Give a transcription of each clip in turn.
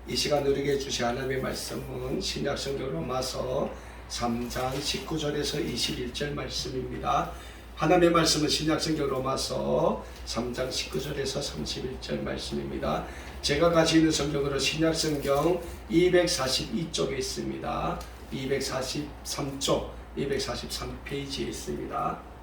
이 시간 우리에게 주신 하나님의 말씀은 신약성경 로마서 3장 19절에서 21절 말씀입니다. 하나님의 말씀은 신약성경 로마서 3장 19절에서 31절 말씀입니다. 제가 가지고 있는 성경으로 신약성경 242쪽에 있습니다. 243쪽 243페이지에 있습니다.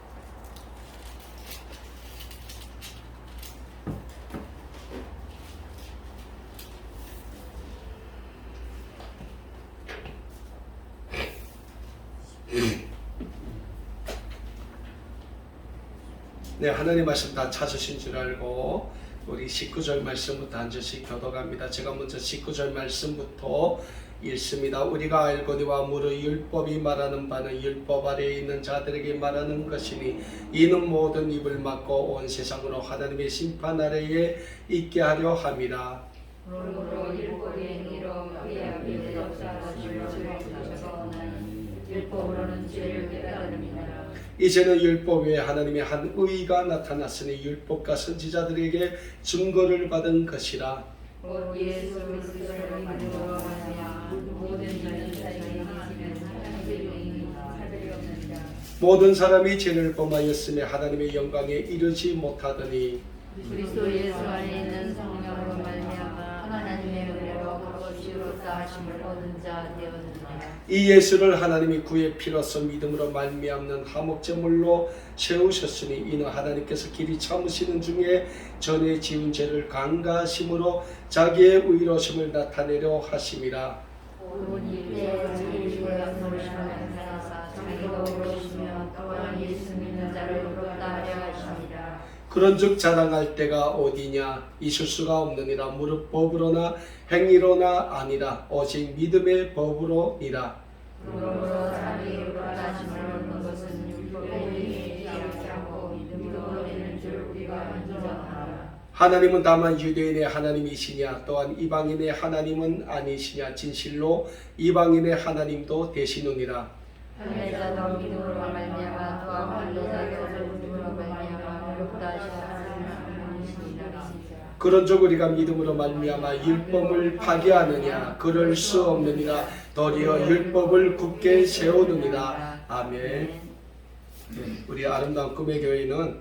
네, 하나님 말씀 다 찾으신 줄 알고 우리 19절 말씀부터 한 절씩 교독합니다. 제가 먼저 19절 말씀부터 읽습니다. 우리가 알거니와 무릇 율법이 말하는 바는 율법 아래에 있는 자들에게 말하는 것이니 이는 모든 입을 막고 온 세상으로 하나님의 심판 아래에 있게 하려 함이라. 그러므로 율법의 행위로 의하기를 역사하시며 율법으로는 죄를 깨달음이니라. 이제는 율법 외에 하나님의 한 의가 나타났으니 율법과 선지자들에게 증거를 받은 것이라. 곧 예수 그리스도를 믿음으로 말미암아 모든 이는 자신이 지시는 하나님의 영이 차별이 없느니라. 모든 사람이 죄를 범하였으며 하나님의 영광에 이르지 못하더니 그리스도 예수 안에 있는 성령으로 말미암아 하나님의 은혜로 값없이로 다하심을 얻은 자 되었느니라. 이 예수를 하나님이 그의 피로써 믿음으로 말미암는 화목제물로 세우셨으니 이는 하나님께서 길이 참으시는 중에 전에 지은 죄를 강가하심으로 자기의 의로심을 나타내려 하심이라. 온 일때 자기를 약속을 하사 자기가 오르시며 또한 예수 믿는 자를 의롭다 하려 하십니다. 그런즉 자랑할 때가 어디냐? 있을 수가 없느니라. 무릇 법으로나 행위로나 아니라 오직 믿음의 법으로니라. 그러므로 자기 의롭다 하심을 얻는 것은 율법의 행위에 있지 않고 믿음으로 되는 줄 우리가 인정하라. 하나님은 다만 유대인의 하나님이시냐 또한 이방인의 하나님은 아니시냐? 진실로 이방인의 하나님도 되시느니라. 할례자도 믿음으로 말미암아 또한 할례자도 믿음으로 말미암아 의롭다 하시는 하나님이시니라. 그런즉 우리가 믿음으로 말미암아 율법을 파괴하느냐? 그럴 수 없느니라. 도리어 율법을 굳게 세우느니라. 아멘. 네, 우리 아름다운 꿈의 교회는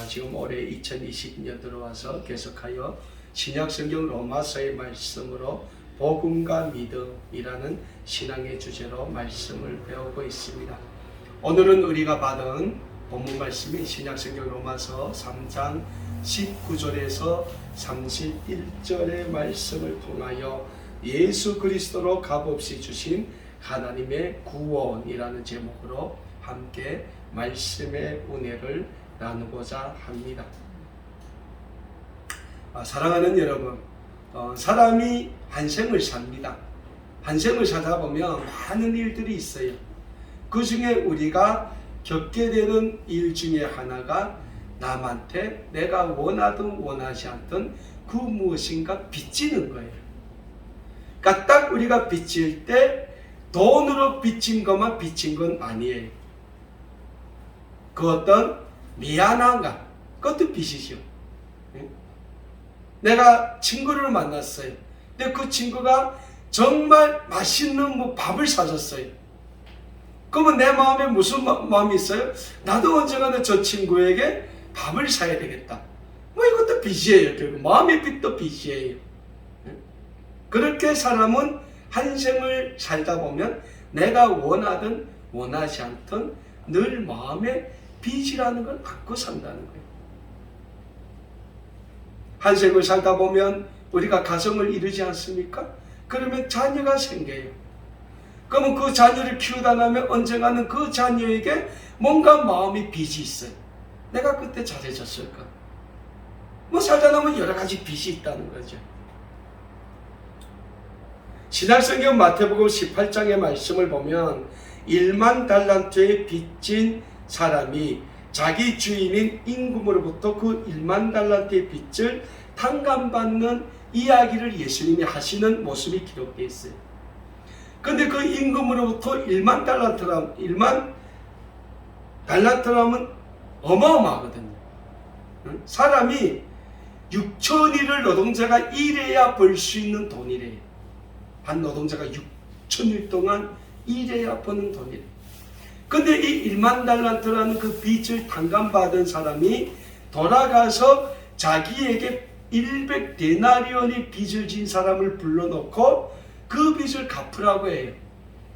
지금 올해 2020년 들어와서 계속하여 신약성경 로마서의 말씀으로 복음과 믿음이라는 신앙의 주제로 말씀을 배우고 있습니다. 오늘은 우리가 받은 본문 말씀이 신약성경 로마서 3장 19절에서 31절의 말씀을 통하여 예수 그리스도로 값없이 주신 하나님의 구원이라는 제목으로 함께 말씀의 은혜를 나누고자 합니다. 사랑하는 여러분, 사람이 한 생을 삽니다. 한 생을 살다 보면 많은 일들이 있어요. 그 중에 우리가 겪게 되는 일 중에 하나가 남한테 내가 원하든 원하지 않든 그 무엇인가 빚지는 거예요. 그러니까 딱 우리가 빚질 때 돈으로 빚진 것만 빚진 건 아니에요. 그 어떤 미안함감, 그것도 빚이죠. 내가 친구를 만났어요. 근데 그 친구가 정말 맛있는 밥을 사줬어요. 그러면 내 마음에 무슨 마음이 있어요? 나도 언젠가는 저 친구에게 밥을 사야 되겠다. 이것도 빚이에요. 결국 마음의 빚도 빚이에요. 그렇게 사람은 한 생을 살다 보면 내가 원하든 원하지 않든 늘 마음에 빚이라는 걸 갖고 산다는 거예요. 한 생을 살다 보면 우리가 가정을 이루지 않습니까? 그러면 자녀가 생겨요. 그러면 그 자녀를 키우다 나면 언젠가는 그 자녀에게 뭔가 마음의 빚이 있어요. 내가 그때 잘해줬을까? 살다 나면 여러 가지 빚이 있다는 거죠. 신약성경 마태복음 18장의 말씀을 보면 1만 달란트에 빚진 사람이 자기 주인인 임금으로부터 그 1만 달란트의 빚을 탕감받는 이야기를 예수님이 하시는 모습이 기록되어 있어요. 그런데 그 임금으로부터 1만 달란트라면 어마어마하거든요. 사람이 6천일을 노동자가 일해야 벌 수 있는 돈이래요. 한 노동자가 6천일 동안 일해야 버는 돈이래. 근데 이 1만 달란트라는 그 빚을 탕감받은 사람이 돌아가서 자기에게 100데나리온의 빚을 진 사람을 불러놓고 그 빚을 갚으라고 해요.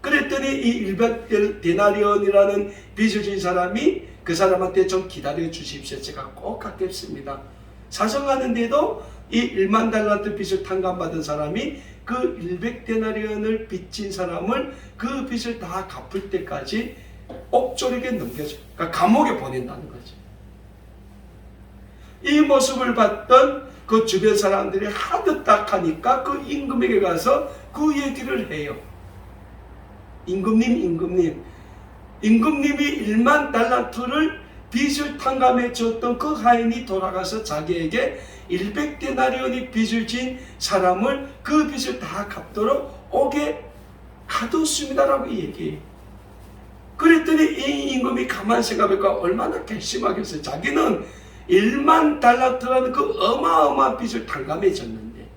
그랬더니 이 100데나리온이라는 빚을 진 사람이 그 사람한테 좀 기다려 주십시오. 제가 꼭 갚겠습니다. 사정하는데도 이 1만 달란트 빚을 탕감받은 사람이 그 100데나리온을 빚진 사람을 그 빚을 다 갚을 때까지 옥졸에게 넘겨줘. 그러니까 감옥에 보낸다는 거죠. 이 모습을 봤던 그 주변 사람들이 하도 딱하니까 그 임금에게 가서 그 얘기를 해요. 임금님이 1만 달란트를 빚을 탕감해 줬던 그 하인이 돌아가서 자기에게 100데나리온의 빚을 진 사람을 그 빚을 다 갚도록 옥에 가뒀습니다라고 얘기해요. 그랬더니 이 임금이 가만 생각해보니까 얼마나 괘씸하겠어요. 자기는 1만 달란트라는 그 어마어마한 빚을 탕감해 줬는데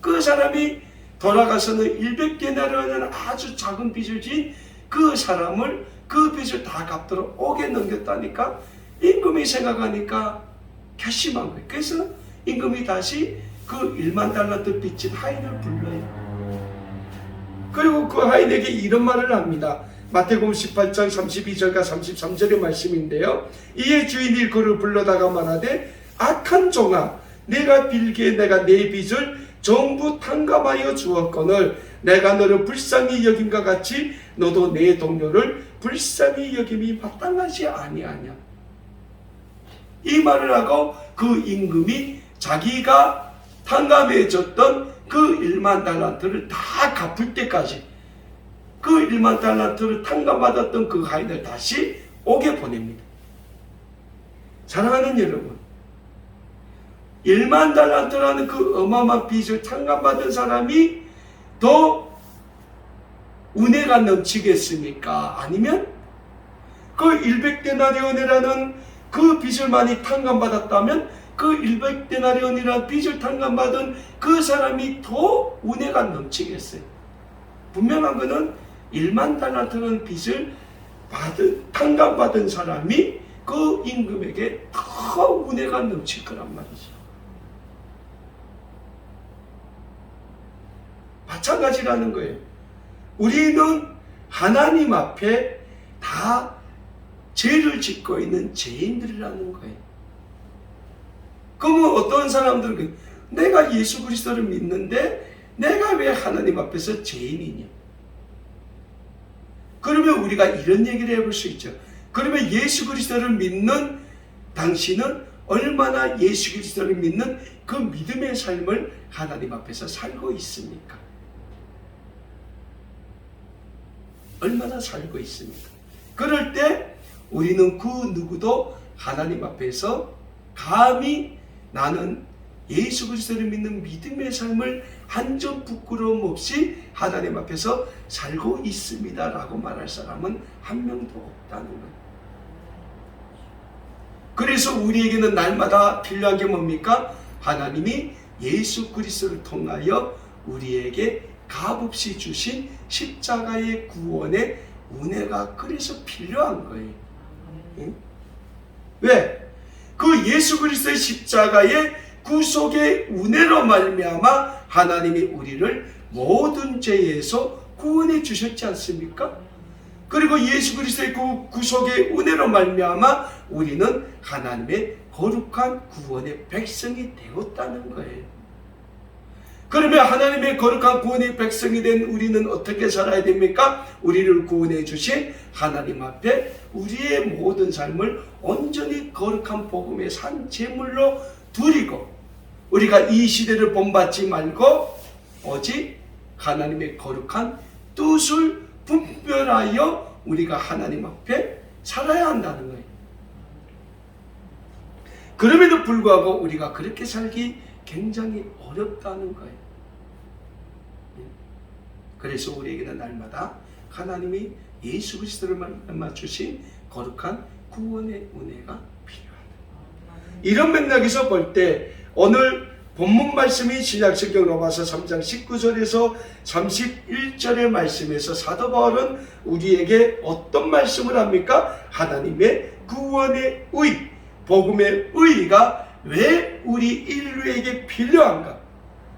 그 사람이 돌아가서는 100데나리온은 아주 작은 빚을 진 그 사람을 그 빚을 다 갚도록 옥에 넘겼다니까 임금이 생각하니까 괘씸한 거예요. 그래서 임금이 다시 그 1만 달란트 빚진 하인을 불러요. 그리고 그 하인에게 이런 말을 합니다. 마태복음 18장 32절과 33절의 말씀인데요. 이에 주인이 그를 불러다가 말하되 악한 종아, 내가 빌기에 내가 내 빚을 전부 탕감하여 주었거늘 내가 너를 불쌍히 여김과 같이 너도 내 동료를 불쌍히 여김이 마땅하지 아니하냐. 이 말을 하고 그 임금이 자기가 탕감해 줬던 그 1만 달란트를 다 갚을 때까지 그 1만 달란트를 탕감받았던 그 하인을 다시 옥에 보냅니다. 사랑하는 여러분, 1만 달란트라는 그 어마어마한 빚을 탕감받은 사람이 더 은혜가 넘치겠습니까? 아니면 그 100데나리온이라는 그 빚을 많이 탕감받았다면 그 100데나리온이라는 빚을 탕감받은 그 사람이 더 은혜가 넘치겠어요? 분명한 것은 1만 달란트라는 빚을 탕감받은 사람이 그 임금에게 더 은혜가 넘칠 거란 말이죠. 마찬가지라는 거예요. 우리는 하나님 앞에 다 죄를 짓고 있는 죄인들이라는 거예요. 그러면 어떤 사람들은 내가 예수 그리스도를 믿는데 내가 왜 하나님 앞에서 죄인이냐? 그러면 우리가 이런 얘기를 해볼 수 있죠. 그러면 예수 그리스도를 믿는 당신은 얼마나 예수 그리스도를 믿는 그 믿음의 삶을 하나님 앞에서 살고 있습니까? 얼마나 살고 있습니까? 그럴 때 우리는 그 누구도 하나님 앞에서 감히 나는 예수 그리스도를 믿는 믿음의 삶을 한 점 부끄러움 없이 하나님 앞에서 살고 있습니다 라고 말할 사람은 한 명도 없다는 거예요. 그래서 우리에게는 날마다 필요한 게 뭡니까? 하나님이 예수 그리스도를 통하여 우리에게 값없이 주신 십자가의 구원의 은혜가 그래서 필요한 거예요. 응? 왜? 그 예수 그리스도의 십자가의 구속의 은혜로 말미암아 하나님이 우리를 모든 죄에서 구원해 주셨지 않습니까? 그리고 예수 그리스도의 그 구속의 은혜로 말미암아 우리는 하나님의 거룩한 구원의 백성이 되었다는 거예요. 그러면 하나님의 거룩한 구원의 백성이 된 우리는 어떻게 살아야 됩니까? 우리를 구원해 주신 하나님 앞에 우리의 모든 삶을 온전히 거룩한 복음의 산 제물로 드리고 우리가 이 시대를 본받지 말고 오직 하나님의 거룩한 뜻을 분별하여 우리가 하나님 앞에 살아야 한다는 거예요. 그럼에도 불구하고 우리가 그렇게 살기 굉장히 어렵다는 거예요. 그래서 우리에게는 날마다 하나님이 예수 그리스도를 말미암아 주신 거룩한 구원의 은혜가 필요하다. 이런 맥락에서 볼 때 오늘 본문 말씀이 신약성경 로마서 3장 19절에서 31절의 말씀에서 사도 바울은 우리에게 어떤 말씀을 합니까? 하나님의 구원의 의, 복음의 의가 왜 우리 인류에게 필요한가?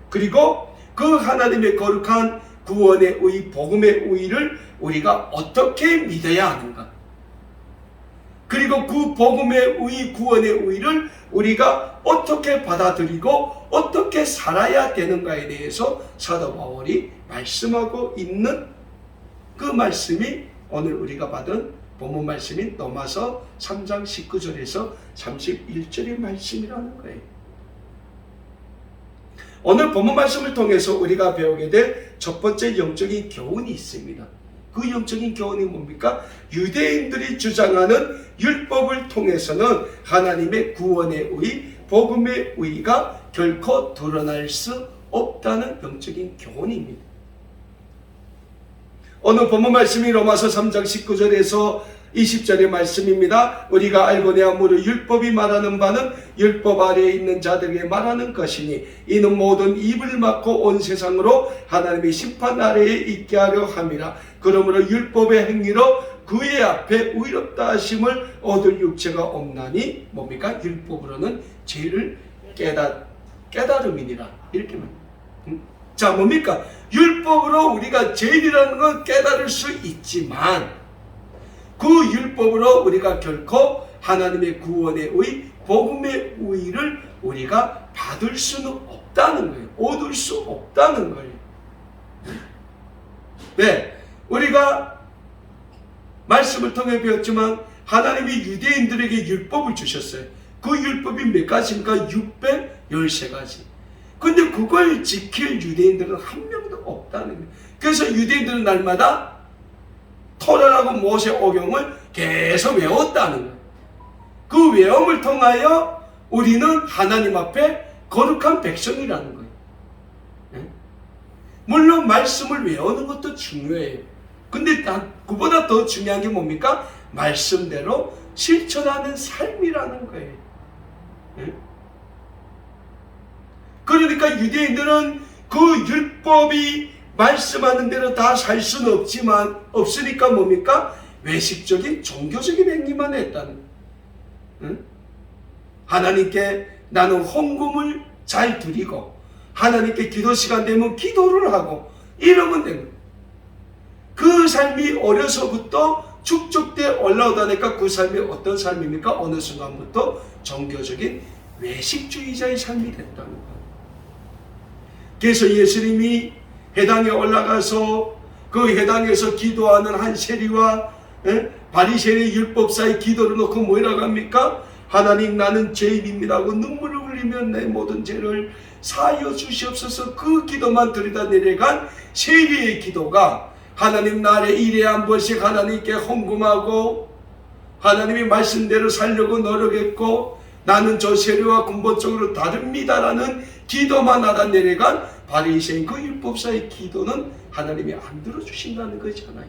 그리고 그 하나님의 거룩한 구원의 의, 복음의 의를 우리가 어떻게 믿어야 하는가? 그리고 그 복음의 의, 구원의 의를 우리가 어떻게 받아들이고 어떻게 살아야 되는가에 대해서 사도 바울이 말씀하고 있는 그 말씀이 오늘 우리가 받은 본문 말씀인 로마서 3장 19절에서 31절의 말씀이라는 거예요. 오늘 본문 말씀을 통해서 우리가 배우게 될 첫 번째 영적인 교훈이 있습니다. 그 영적인 교훈이 뭡니까? 유대인들이 주장하는 율법을 통해서는 하나님의 구원의 의, 복음의 의가 결코 드러날 수 없다는 영적인 교훈입니다. 오늘 본문 말씀이 로마서 3장 19절에서 20절의 말씀입니다. 우리가 알고내야 무릇 율법이 말하는 바는 율법 아래에 있는 자들에게 말하는 것이니 이는 모든 입을 막고 온 세상으로 하나님의 심판 아래에 있게 하려 함이라. 그러므로 율법의 행위로 그의 앞에 의롭다 하심을 얻을 육체가 없나니 뭡니까? 율법으로는 죄를 깨달음이니라. 이렇게 말합니다. 자, 뭡니까? 율법으로 우리가 죄인이라는 걸 깨달을 수 있지만 그 율법으로 우리가 결코 하나님의 구원의 의, 복음의 의를 우리가 받을 수는 없다는 거예요. 얻을 수 없다는 거예요. 네, 우리가 말씀을 통해 배웠지만 하나님이 유대인들에게 율법을 주셨어요. 그 율법이 몇 가지입니까? 613가지. 근데 그걸 지킬 유대인들은 한 명도 없다는 거예요. 그래서 유대인들은 날마다 토라라고 모세 오경을 계속 외웠다는 거예요. 그 외움을 통하여 우리는 하나님 앞에 거룩한 백성이라는 거예요. 물론 말씀을 외우는 것도 중요해요. 근데 그보다 더 중요한 게 뭡니까? 말씀대로 실천하는 삶이라는 거예요. 그러니까 유대인들은 그 율법이 말씀하는 대로 다 살 수는 없으니까 뭡니까? 외식적인 종교적인 행위만 했다는 거예요. 하나님께 나는 헌금을 잘 드리고 하나님께 기도 시간 되면 기도를 하고 이러면 되는 거예요. 그 삶이 어려서부터 축적돼 올라오다니까 그 삶이 어떤 삶입니까? 어느 순간부터 종교적인 외식주의자의 삶이 됐다는 거예요. 그래서 예수님이 회당에 올라가서 그 회당에서 기도하는 한 세리와 바리새인의 율법사의 기도를 놓고 뭐라고 합니까? 하나님 나는 죄인입니다 하고 눈물을 흘리며 내 모든 죄를 사하여 주시옵소서. 그 기도만 들이다 내려간 세리의 기도가 하나님 나를 일에 한 번씩 하나님께 헌금하고 하나님의 말씀대로 살려고 노력했고 나는 저 세리와 근본적으로 다릅니다라는 기도만 하다 내려간 바리새인 그 율법사의 기도는 하나님이 안 들어주신다는 거잖아요.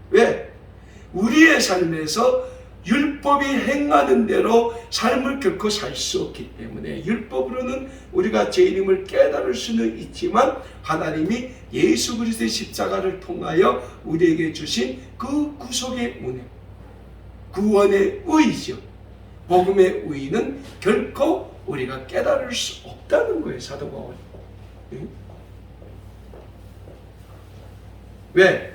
왜? 우리의 삶에서 율법이 행하는 대로 삶을 결코 살 수 없기 때문에 율법으로는 우리가 죄인임을 깨달을 수는 있지만 하나님이 예수 그리스도의 십자가를 통하여 우리에게 주신 그 구속의 은혜, 구원의 의죠. 복음의 의는 결코 우리가 깨달을 수 없다는 거예요. 사도 바울이. 왜?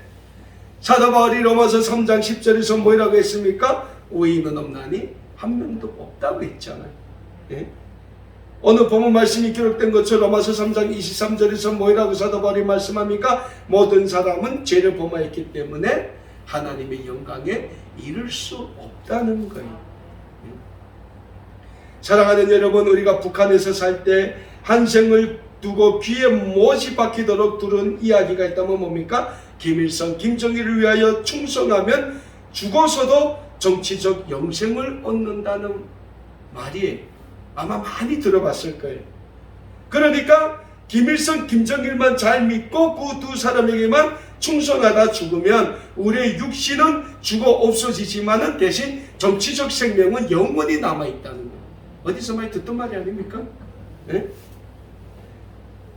사도 바울이 로마서 3장 10절에서 뭐라고 했습니까? 의인은 없나니 한 명도 없다고 했잖아요. 오늘 본문 말씀이 기록된 것처럼 로마서 3장 23절에서 뭐라고 사도 바울이 말씀합니까? 모든 사람은 죄를 범하였기 때문에 하나님의 영광에 이를 수 없다는 거예요. 사랑하는 여러분, 우리가 북한에서 살 때 한 생을 두고 귀에 못이 박히도록 들은 이야기가 있다면 뭡니까? 김일성, 김정일을 위하여 충성하면 죽어서도 정치적 영생을 얻는다는 말이에요. 아마 많이 들어봤을 거예요. 그러니까 김일성, 김정일만 잘 믿고 그 두 사람에게만 충성하다 죽으면 우리의 육신은 죽어 없어지지만은 대신 정치적 생명은 영원히 남아있다는 거예요. 어디서 많이 듣던 말이 아닙니까? 네?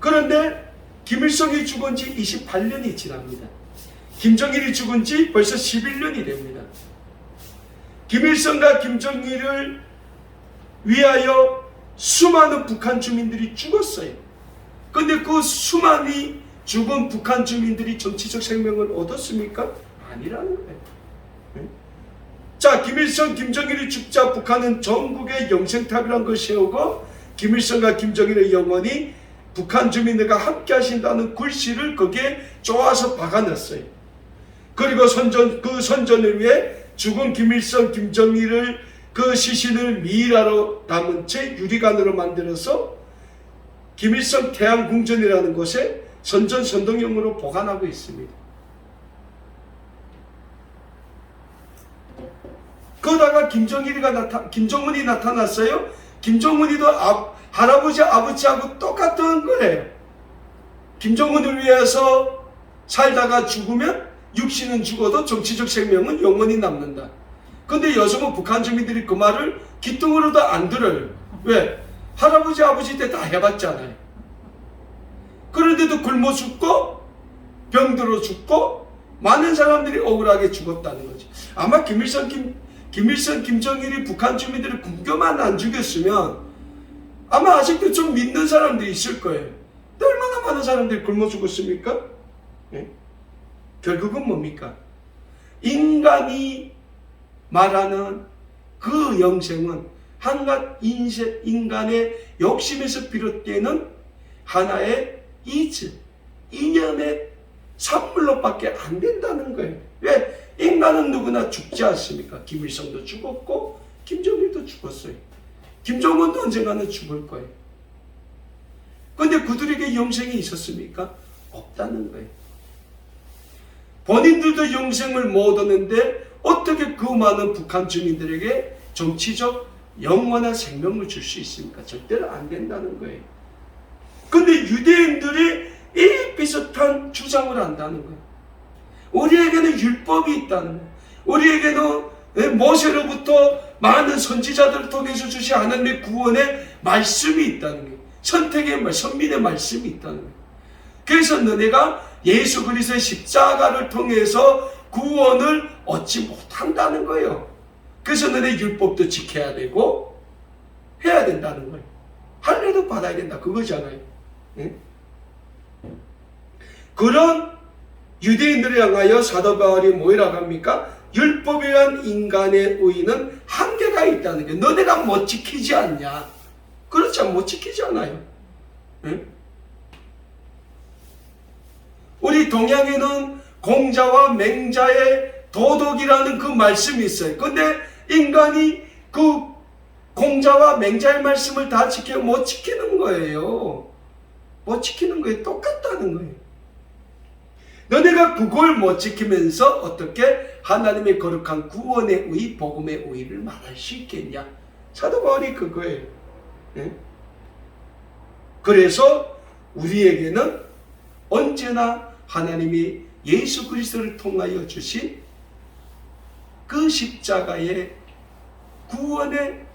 그런데 김일성이 죽은 지 28년이 지납니다. 김정일이 죽은 지 벌써 11년이 됩니다. 김일성과 김정일을 위하여 수많은 북한 주민들이 죽었어요. 근데 그 수많이 죽은 북한 주민들이 정치적 생명을 얻었습니까? 아니라는 거예요. 자, 김일성, 김정일이 죽자 북한은 전국에 영생탑이라는 걸 세우고 김일성과 김정일의 영원히 북한 주민들과 함께 하신다는 글씨를 거기에 쪼아서 박아놨어요. 그리고 그 선전을 위해 죽은 김일성, 김정일을 그 시신을 미이라로 담은 채 유리관으로 만들어서 김일성 태양궁전이라는 곳에 선전선동용으로 보관하고 있습니다. 그러다가 김정은이 나타났어요. 김정은이도 할아버지 아버지하고 똑같은 거예요. 김정은을 위해서 살다가 죽으면 육신은 죽어도 정치적 생명은 영원히 남는다. 근데 요즘은 북한 주민들이 그 말을 귀뚱으로도 안 들어요. 왜? 할아버지 아버지 때 다 해봤잖아요. 그런데도 굶어 죽고 병들어 죽고 많은 사람들이 억울하게 죽었다는 거지. 아마 김일성, 김정일이 북한 주민들을 굶겨만 안 죽였으면 아마 아직도 좀 믿는 사람들이 있을 거예요. 얼마나 많은 사람들이 굶어 죽었습니까? 네? 결국은 뭡니까? 인간이 말하는 그 영생은 한갓 인간의 욕심에서 비롯되는 하나의 이념의 산물로밖에 안 된다는 거예요. 왜? 인간은 누구나 죽지 않습니까? 김일성도 죽었고 김정일도 죽었어요. 김정은도 언젠가는 죽을 거예요. 그런데 그들에게 영생이 있었습니까? 없다는 거예요. 본인들도 영생을 못 얻었는데 어떻게 그 많은 북한 주민들에게 정치적 영원한 생명을 줄 수 있습니까? 절대로 안 된다는 거예요. 근데 유대인들이 이 비슷한 주장을 한다는 거예요. 우리에게는 율법이 있다는 거예요. 우리에게는 모세로부터 많은 선지자들을 통해서 주신 하나님의 구원의 말씀이 있다는 거예요. 선택의 말, 선민의 말씀이 있다는 거예요. 그래서 너네가 예수 그리스도의 십자가를 통해서 구원을 얻지 못한다는 거예요. 그래서 너네 율법도 지켜야 되고 해야 된다는 거예요. 할례도 받아야 된다 그거잖아요. 응? 그런 유대인들을 향하여 사도 바울이 뭐라고 합니까? 율법에 의한 인간의 의는 한계가 있다는 게 너네가 못 지키지 않냐? 그렇지 못 지키지 않아요. 응? 우리 동양에는 공자와 맹자의 도덕이라는 그 말씀이 있어요. 근데 인간이 그 공자와 맹자의 말씀을 다 지켜 못 지키는 거예요. 못 지키는 거에 똑같다는 거예요. 너네가 그걸 못 지키면서 어떻게 하나님의 거룩한 구원의 의, 복음의 의를 말할 수 있겠냐? 사도 바울이 그거예요. 네? 그래서 우리에게는 언제나 하나님이 예수 그리스도를 통하여 주신 그 십자가의 구원의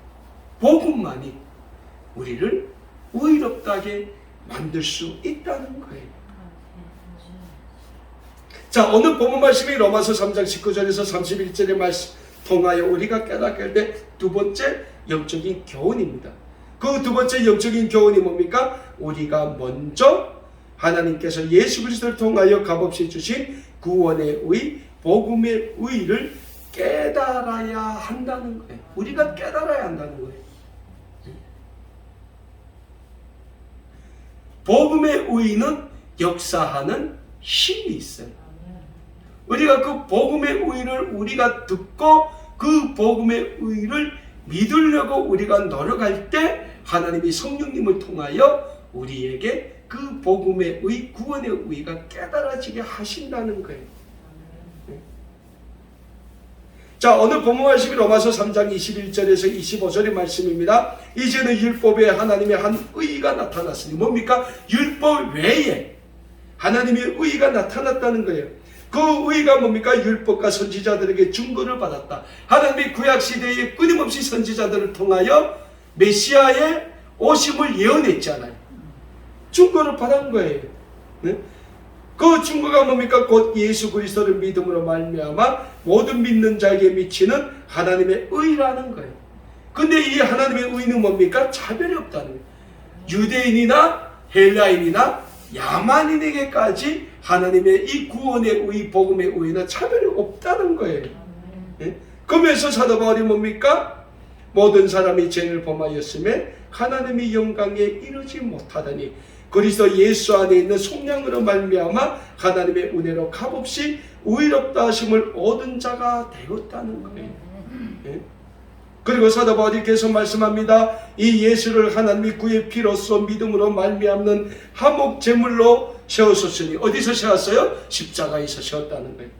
복음만이 우리를 의롭다게 만들 수 있다는 거예요. 자, 오늘 본문 말씀이 로마서 3장 19절에서 31절의 말씀 통하여 우리가 깨닫게 될 두 번째 영적인 교훈입니다. 그 두 번째 영적인 교훈이 뭡니까? 우리가 먼저 하나님께서 예수 그리스도를 통하여 값없이 주신 구원의 의, 복음의 의를 깨달아야 한다는 거예요. 우리가 깨달아야 한다는 거예요. 복음의 의는 역사하는 힘이 있어요. 우리가 그 복음의 의를 우리가 듣고 그 복음의 의를 믿으려고 우리가 노력할 때 하나님이 성령님을 통하여 우리에게 그 복음의 의, 구원의 의가 깨달아지게 하신다는 거예요. 자, 오늘 본문 말씀이 로마서 3장 21절에서 25절의 말씀입니다. 이제는 율법에 하나님의 한 의가 나타났으니 뭡니까? 율법 외에 하나님의 의가 나타났다는 거예요. 그 의가 뭡니까? 율법과 선지자들에게 증거를 받았다. 하나님의 구약시대에 끊임없이 선지자들을 통하여 메시아의 오심을 예언했잖아요. 증거를 받은 거예요. 네? 그 증거가 뭡니까? 곧 예수 그리스도를 믿음으로 말미암아 모든 믿는 자에게 미치는 하나님의 의라는 거예요. 근데 이 하나님의 의는 뭡니까? 차별이 없다는 거예요. 유대인이나 헬라인이나 야만인에게까지 하나님의 이 구원의 의, 복음의 의는 차별이 없다는 거예요. 예? 그러면서 사도 바울이 뭡니까? 모든 사람이 죄를 범하였음에 하나님의 영광에 이르지 못하더니 그리스도 예수 안에 있는 속량으로 말미암아 하나님의 은혜로 값없이 의롭다 하심을 얻은 자가 되었다는 거예요. 예? 그리고 사도 바울이 계속 말씀합니다. 이 예수를 하나님이 그의 피로써 믿음으로 말미암는 화목 제물로 세우셨으니 어디서 세웠어요? 십자가에서 세웠다는 거예요.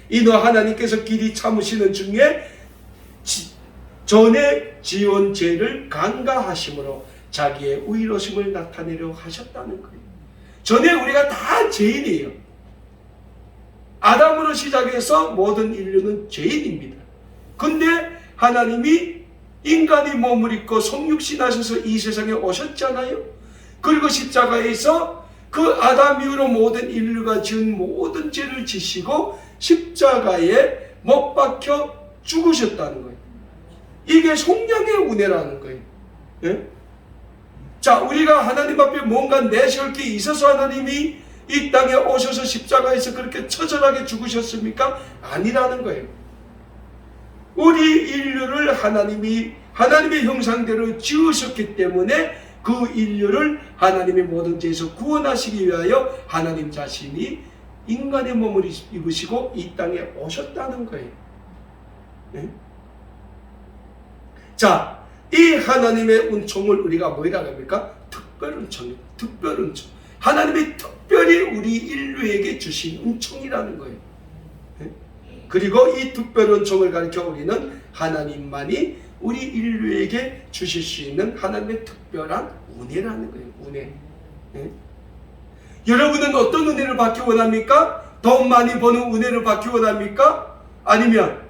이너 하나님께서 길이 참으시는 중에 전에 지은 죄를 간과하심으로 자기의 의로심을 나타내려 하셨다는 거예요. 전에 우리가 다 죄인이에요. 아담으로 시작해서 모든 인류는 죄인입니다. 근데 하나님이 인간이 몸을 입고 성육신 하셔서 이 세상에 오셨잖아요. 그리고 십자가에서 그 아담 이후로 모든 인류가 지은 모든 죄를 지시고 십자가에 못 박혀 죽으셨다는 거예요. 이게 속량의 은혜라는 거예요. 예? 자, 우리가 하나님 앞에 뭔가 내세울 게 있어서 하나님이 이 땅에 오셔서 십자가에서 그렇게 처절하게 죽으셨습니까? 아니라는 거예요. 우리 인류를 하나님의 형상대로 지으셨기 때문에 그 인류를 하나님의 모든 죄에서 구원하시기 위하여 하나님 자신이 인간의 몸을 입으시고 이 땅에 오셨다는 거예요. 네? 자, 이 하나님의 은총을 우리가 뭐라고 합니까? 특별은총입니다. 특별은총. 하나님이 특별히 우리 인류에게 주신 은총이라는 거예요. 네? 그리고 이 특별은총을 가리켜 우리는 하나님만이 우리 인류에게 주실 수 있는 하나님의 특별한 은혜라는 거예요. 은혜. 네? 여러분은 어떤 은혜를 받기 원합니까? 돈 많이 버는 은혜를 받기 원합니까? 아니면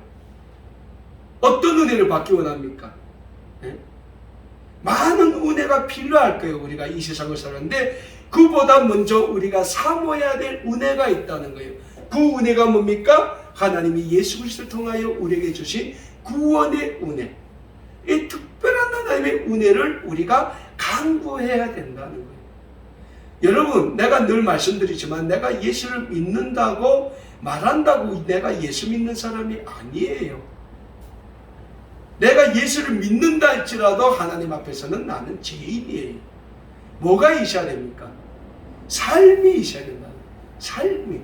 어떤 은혜를 받기 원합니까? 네? 많은 은혜가 필요할 거예요. 우리가 이 세상을 사는데 그보다 먼저 우리가 사모해야 될 은혜가 있다는 거예요. 그 은혜가 뭡니까? 하나님이 예수 그리스도를 통하여 우리에게 주신 구원의 은혜. 이 특별한 하나님의 은혜를 우리가 강구해야 된다는 거예요. 여러분, 내가 늘 말씀드리지만 내가 예수를 믿는다고 말한다고 내가 예수 믿는 사람이 아니에요. 내가 예수를 믿는다 할지라도 하나님 앞에서는 나는 죄인이에요. 뭐가 있어야 됩니까? 삶이 있어야 된다는 거예요. 삶이.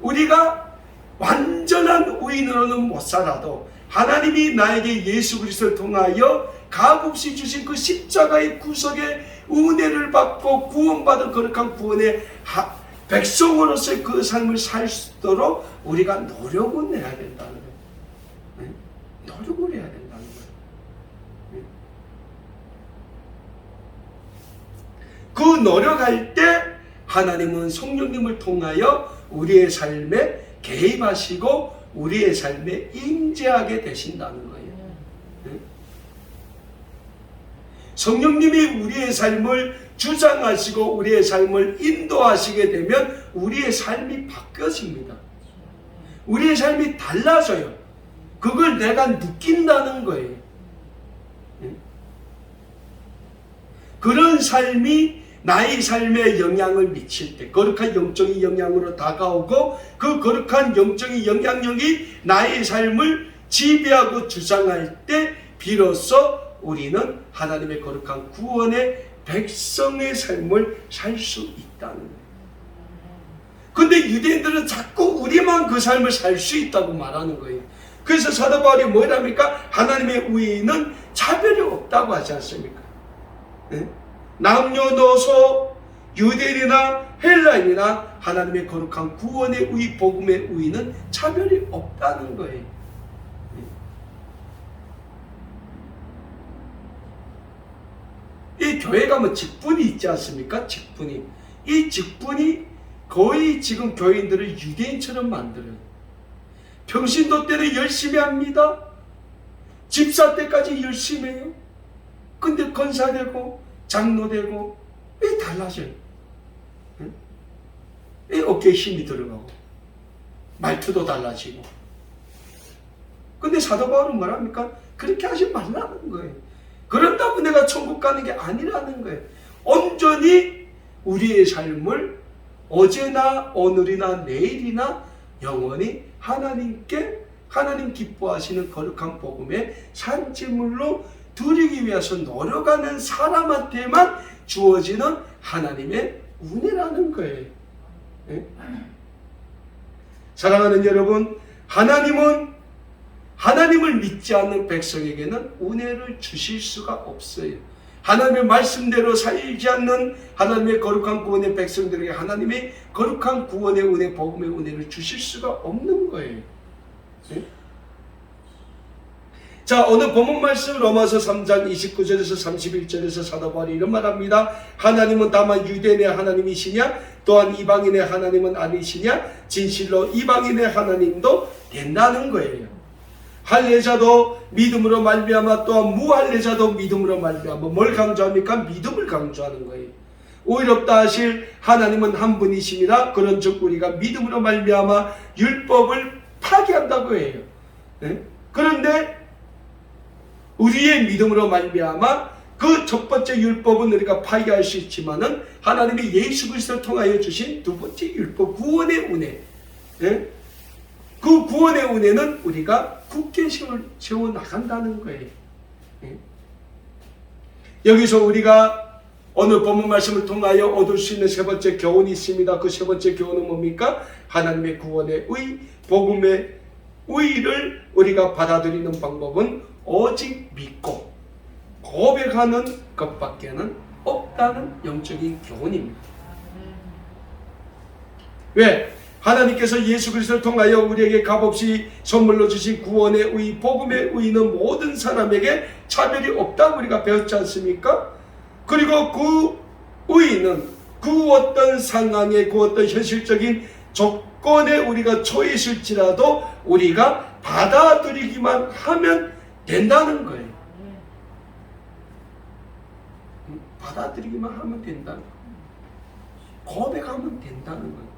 우리가 완전한 의인으로는 못 살아도 하나님이 나에게 예수 그리스도를 통하여 값없이 주신 그 십자가의 구속의 은혜를 받고 구원받은 거룩한 구원의 백성으로서의 그 삶을 살 수 있도록 우리가 노력을 해야 된다는 거예요. 네? 노력을 해야 된다는 거예요. 네? 그 노력할 때 하나님은 성령님을 통하여 우리의 삶에 개입하시고 우리의 삶에 임재하게 되신다는 거예요. 네? 성령님이 우리의 삶을 주장하시고 우리의 삶을 인도하시게 되면 우리의 삶이 바뀌어집니다. 우리의 삶이 달라져요. 그걸 내가 느낀다는 거예요. 네? 그런 삶이 나의 삶에 영향을 미칠 때 거룩한 영적인 영향으로 다가오고 그 거룩한 영적인 영향력이 나의 삶을 지배하고 주장할 때 비로소 우리는 하나님의 거룩한 구원의 백성의 삶을 살 수 있다는 거예요. 근데 유대인들은 자꾸 우리만 그 삶을 살 수 있다고 말하는 거예요. 그래서 사도 바울이 뭐랍니까? 하나님의 의는 차별이 없다고 하지 않습니까? 네? 남녀노소 유대인이나 헬라인이나 하나님의 거룩한 구원의 의, 복음의 의는 차별이 없다는 거예요. 이 교회 가면 직분이 있지 않습니까? 직분이. 이 직분이 거의 지금 교인들을 유대인처럼 만들어요. 평신도 때는 열심히 합니다. 집사 때까지 열심히 해요. 근데 권사되고 장로되고 왜 달라져요? 어깨에 힘이 들어가고 말투도 달라지고. 근데 사도 바울은 뭐랍니까? 그렇게 하지 말라는 거예요. 그런다고 내가 천국 가는 게 아니라는 거예요. 온전히 우리의 삶을 어제나 오늘이나 내일이나 영원히 하나님께, 하나님 기뻐하시는 거룩한 복음의 산지물로 드리기 위해서 노력하는 사람한테만 주어지는 하나님의 은혜라는 거예요. 네? 사랑하는 여러분, 하나님을 믿지 않는 백성에게는 은혜를 주실 수가 없어요. 하나님의 말씀대로 살지 않는 하나님의 거룩한 구원의 백성들에게 하나님의 거룩한 구원의 은혜, 복음의 은혜를 주실 수가 없는 거예요. 네? 자, 오늘 본문 말씀 로마서 3장 29절에서 31절에서 사도 바울이 이런 말합니다. 하나님은 다만 유대인의 하나님이시냐? 또한 이방인의 하나님은 아니시냐? 진실로 이방인의 하나님도 된다는 거예요. 할례자도 믿음으로 말미암아 또한 무할례자도 믿음으로 말미암아 뭘 강조합니까? 믿음을 강조하는 거예요. 의롭다 하실 하나님은 한 분이십니다. 그런즉 우리가 믿음으로 말미암아 율법을 파기한다고 해요. 네? 그런데 우리의 믿음으로 말미암아 그 첫 번째 율법은 우리가 파기할 수 있지만은 하나님이 예수 그리스도를 통하여 주신 두 번째 율법, 구원의 은혜. 네? 그 구원의 은혜는 우리가 굳게 세워 나간다는 거예요. 네? 여기서 우리가 오늘 본문 말씀을 통하여 얻을 수 있는 세 번째 교훈이 있습니다. 그 세 번째 교훈은 뭡니까? 하나님의 구원의 의, 복음의 의를 우리가 받아들이는 방법은 오직 믿고 고백하는 것밖에는 없다는 영적인 교훈입니다. 왜? 하나님께서 예수 그리스도를 통하여 우리에게 값없이 선물로 주신 구원의 의, 복음의 의는 모든 사람에게 차별이 없다고 우리가 배웠지 않습니까? 그리고 그 의는 그 어떤 상황에, 그 어떤 현실적인 조건에 우리가 처해 있을지라도 우리가 받아들이기만 하면 된다는 거예요. 받아들이기만 하면 된다는 거예요. 고백하면 된다는 거예요.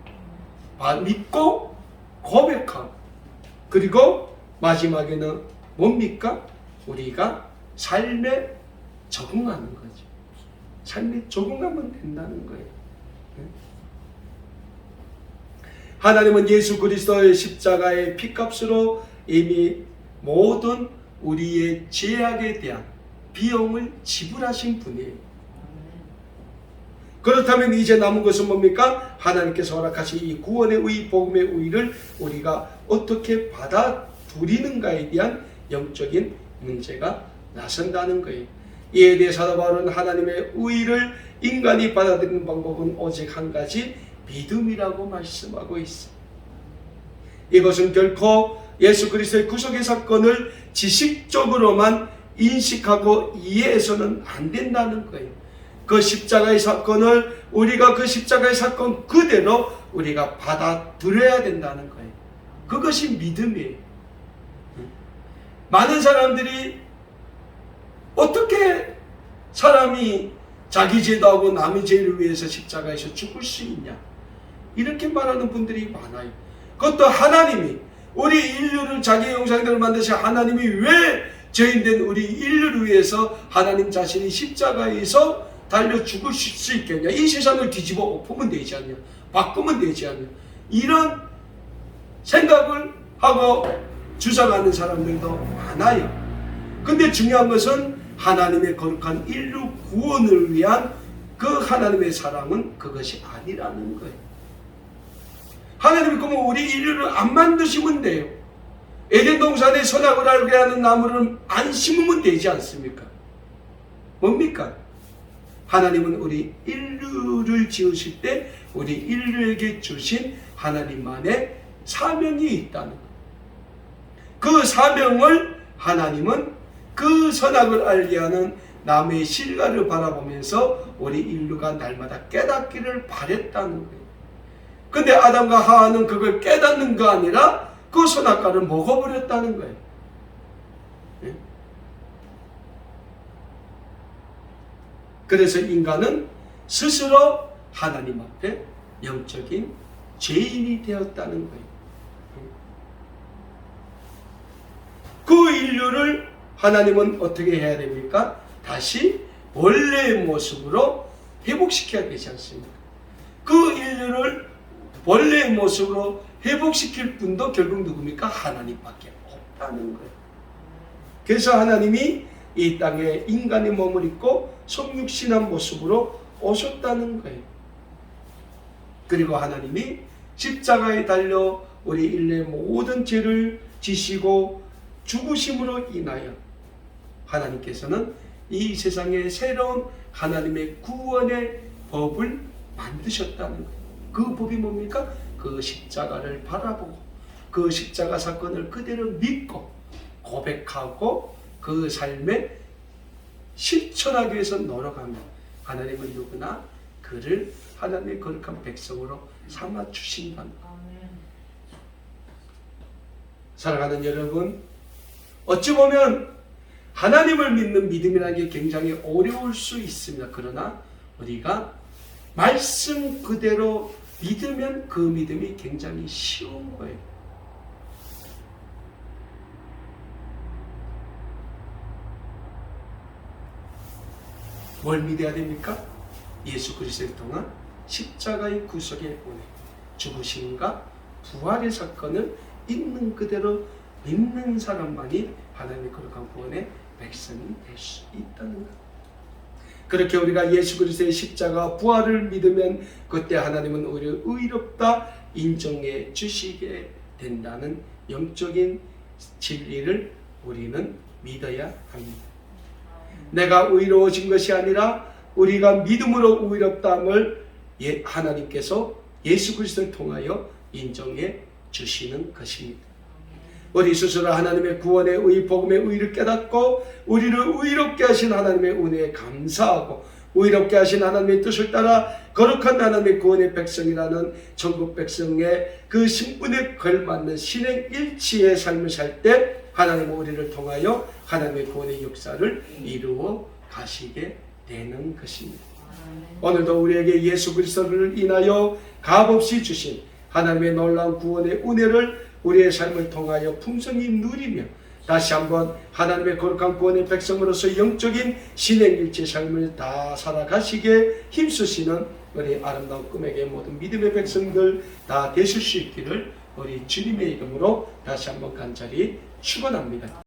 믿고 고백하고, 그리고 마지막에는 뭡니까? 우리가 삶에 적응하는 거죠. 삶에 적응하면 된다는 거예요. 하나님은 예수 그리스도의 십자가의 피값으로 이미 모든 우리의 죄악에 대한 비용을 지불하신 분이에요. 그렇다면 이제 남은 것은 뭡니까? 하나님께서 허락하신 이 구원의 의, 복음의 의를 우리가 어떻게 받아들이는가에 대한 영적인 문제가 나선다는 거예요. 이에 대해 사도 바울은 하나님의 의를 인간이 받아들이는 방법은 오직 한 가지, 믿음이라고 말씀하고 있습니다. 이것은 결코 예수 그리스도의 구속의 사건을 지식적으로만 인식하고 이해해서는 안 된다는 거예요. 그 십자가의 사건을 우리가 그 십자가의 사건 그대로 우리가 받아들여야 된다는 거예요. 그것이 믿음이에요. 많은 사람들이 어떻게 사람이 자기 죄도 하고 남의 죄를 위해서 십자가에서 죽을 수 있냐, 이렇게 말하는 분들이 많아요. 그것도 하나님이 우리 인류를 자기의 형상대로 만드신 하나님이 왜 죄인된 우리 인류를 위해서 하나님 자신이 십자가에서 달려 죽을 수 있겠냐, 이 세상을 뒤집어 엎으면 되지 않냐, 바꾸면 되지 않냐, 이런 생각을 하고 주장하는 사람들도 많아요. 근데 중요한 것은 하나님의 거룩한 인류 구원을 위한 그 하나님의 사랑은 그것이 아니라는 거예요. 하나님이 그러면 우리 인류를 안 만드시면 돼요. 에덴 동산에 선악을 알게 하는 나무를 안 심으면 되지 않습니까? 뭡니까? 하나님은 우리 인류를 지으실 때 우리 인류에게 주신 하나님만의 사명이 있다는 거예요. 그 사명을 하나님은 그 선악을 알게 하는 남의 실과를 바라보면서 우리 인류가 날마다 깨닫기를 바랬다는 거예요. 근데 아담과 하와는 그걸 깨닫는 거 아니라 그 선악과를 먹어버렸다는 거예요. 네? 그래서 인간은 스스로 하나님 앞에 영적인 죄인이 되었다는 거예요. 그 인류를 하나님은 어떻게 해야 됩니까? 다시 원래의 모습으로 회복시켜야 되지 않습니까? 그 인류를 원래의 모습으로 회복시킬 분도 결국 누굽니까? 하나님밖에 없다는 거예요. 그래서 하나님이 이 땅에 인간의 몸을 입고 성육신한 모습으로 오셨다는 거예요. 그리고 하나님이 십자가에 달려 우리 인류의 모든 죄를 지시고 죽으심으로 인하여 하나님께서는 이 세상에 새로운 하나님의 구원의 법을 만드셨다는 거예요. 그 법이 뭡니까? 그 십자가를 바라보고 그 십자가 사건을 그대로 믿고 고백하고 그 삶에 실천하기 위해서 노력하며 하나님은 누구나 그를 하나님의 거룩한 백성으로 삼아 주신다는 거예요. 사랑하는 여러분, 어찌 보면 하나님을 믿는 믿음이라는 게 굉장히 어려울 수 있습니다. 그러나 우리가 말씀 그대로 믿으면 그 믿음이 굉장히 쉬운 거예요. 뭘 믿어야 됩니까? 예수 그리스도를 통한 십자가의 구속의 은혜, 죽으심과 부활의 사건을 있는 그대로 믿는 사람만이 하나님의 거룩한 구원의 백성이 될 수 있다는 것. 그렇게 우리가 예수 그리스도의 십자가 부활을 믿으면 그때 하나님은 우리를 의롭다 인정해 주시게 된다는 영적인 진리를 우리는 믿어야 합니다. 내가 의로워진 것이 아니라 우리가 믿음으로 의롭다함을 하나님께서 예수 그리스도를 통하여 인정해 주시는 것입니다. 우리 스스로 하나님의 구원의 의, 복음의 의를 깨닫고 우리를 의롭게 하신 하나님의 은혜에 감사하고 의롭게 하신 하나님의 뜻을 따라 거룩한 하나님의 구원의 백성이라는 천국 백성의 그 신분에 걸맞는 신행일치의 삶을 살 때 하나님은 우리를 통하여 하나님의 구원의 역사를 이루어 가시게 되는 것입니다. 오늘도 우리에게 예수 그리스도를 인하여 값없이 주신 하나님의 놀라운 구원의 은혜를 우리의 삶을 통하여 풍성히 누리며 다시 한번 하나님의 거룩한 구원의 백성으로서 영적인 신행일체 삶을 다 살아가시게 힘쓰시는 우리 아름다운 꿈에게 모든 믿음의 백성들 다 되실 수 있기를 우리 주님의 이름으로 다시 한번 간절히 축원합니다.